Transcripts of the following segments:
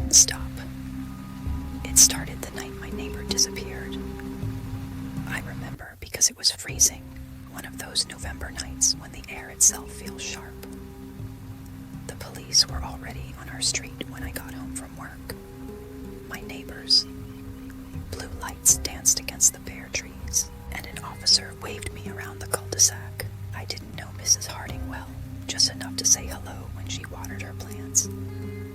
didn't stop. It started the night my neighbor disappeared. I remember because it was freezing, one of those November nights when the air itself feels sharp. The police were already on our street when I got home from work. My neighbors. Blue lights danced against the bare trees, and an officer waved me around the cul-de-sac. I didn't know Mrs. Harding well, just enough to say hello when she watered her plants.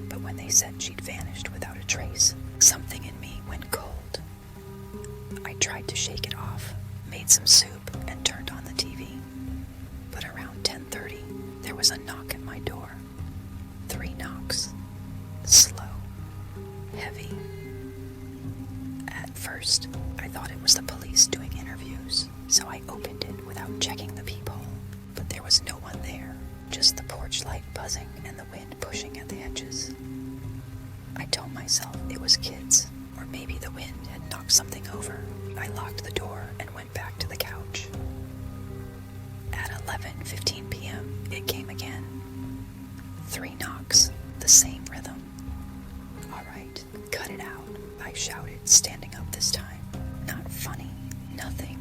But when they said she'd vanished without a trace, something in me went cold. I tried to shake it off, made some soup, and turned on the TV. But around 10:30, there was a knock at my door. 3 knocks. Slow. Heavy. At first, I thought it was the police doing interviews, so I opened it without checking the peephole. But there was no one there, just the porch light buzzing and the wind pushing at the edges. I told myself it was kids, or maybe the wind had knocked something over. I locked the door and went back to the couch. At 11:15 p.m., it came again. 3 knocks, the same rhythm. "All right, cut it out," I shouted, standing up this time. "Not funny, nothing."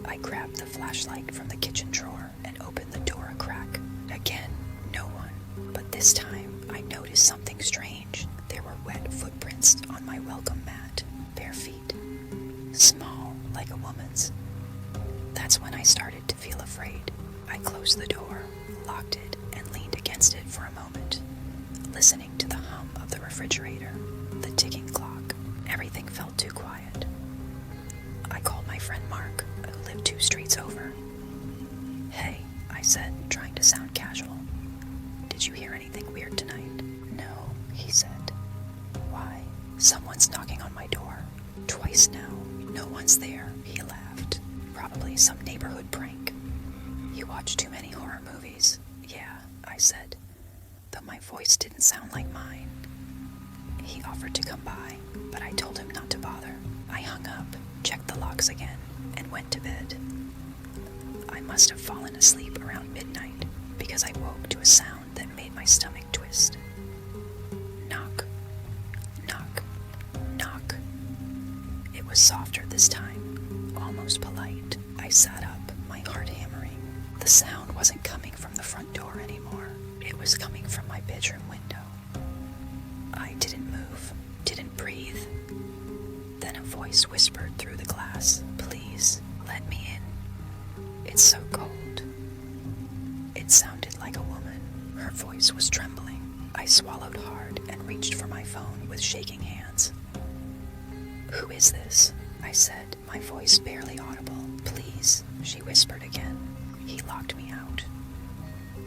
I grabbed the flashlight from the kitchen drawer and opened the door a crack. Again, no one. But this time, I noticed something strange. There were wet footprints on my welcome mat, bare feet. Small, like a woman's. That's when I started to feel afraid. I closed the door, locked it, and leaned against it for a moment, listening to the hum of the refrigerator, the ticking clock. Everything felt too quiet. I called my friend Mark, who lived 2 streets over. "Hey," I said, trying to sound casual. "Did you hear anything weird tonight?" "No," he said. "Why?" "Someone's knocking on my door. Twice now. No one's there," he laughed. "Probably some neighborhood prank." "You watch too many horror movies." "Yeah," I said, though my voice didn't sound like mine. He offered to come by, but I told him not to bother. I hung up, checked the locks again, and went to bed. I must have fallen asleep around midnight, because I woke to a sound that made my stomach twist. Knock, knock, knock. It was softer this time, almost polite. I sat up, my heart hammering. The sound wasn't coming from the front door anymore. It was coming from my bedroom window. I didn't move, didn't breathe. Then a voice whispered through the glass, "Please, let me in. It's so cold." It sounded like a woman. Her voice was trembling. I swallowed hard and reached for my phone with shaking hands. "Who is this?" I said, my voice barely audible. "Please," she whispered again. He locked me out.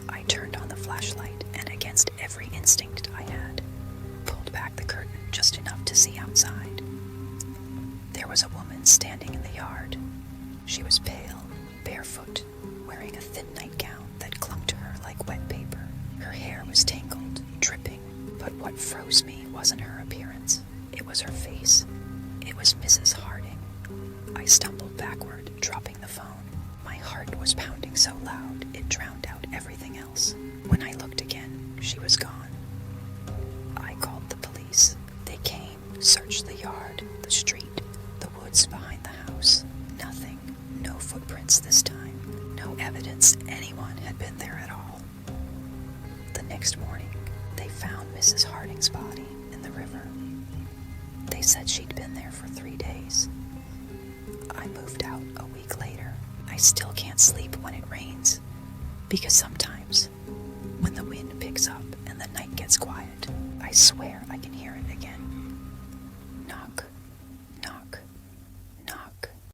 I turned on the flashlight and, against every instinct I had, pulled back the curtain just enough to see outside. There was a woman standing in the yard. She was pale, barefoot, wearing a thin nightgown that clung to her like wet paper. Her hair was tangled, dripping, but what froze me wasn't her appearance. It was her face. It was Mrs. Harding. I stumbled backward, dropping the phone. My heart was pounding so loud it drowned out everything else. When I looked again, she was gone. I called the police. They came, searched the yard, the street, the woods behind the house. Nothing. No footprints this time. No evidence anyone had been there at all. The next morning, they found Mrs. Harding's body in the river. They said she'd been there for 3 days. I moved out a week later. I still can't sleep when it rains, because sometimes, when the wind picks up and the night gets quiet, I swear I can hear it again.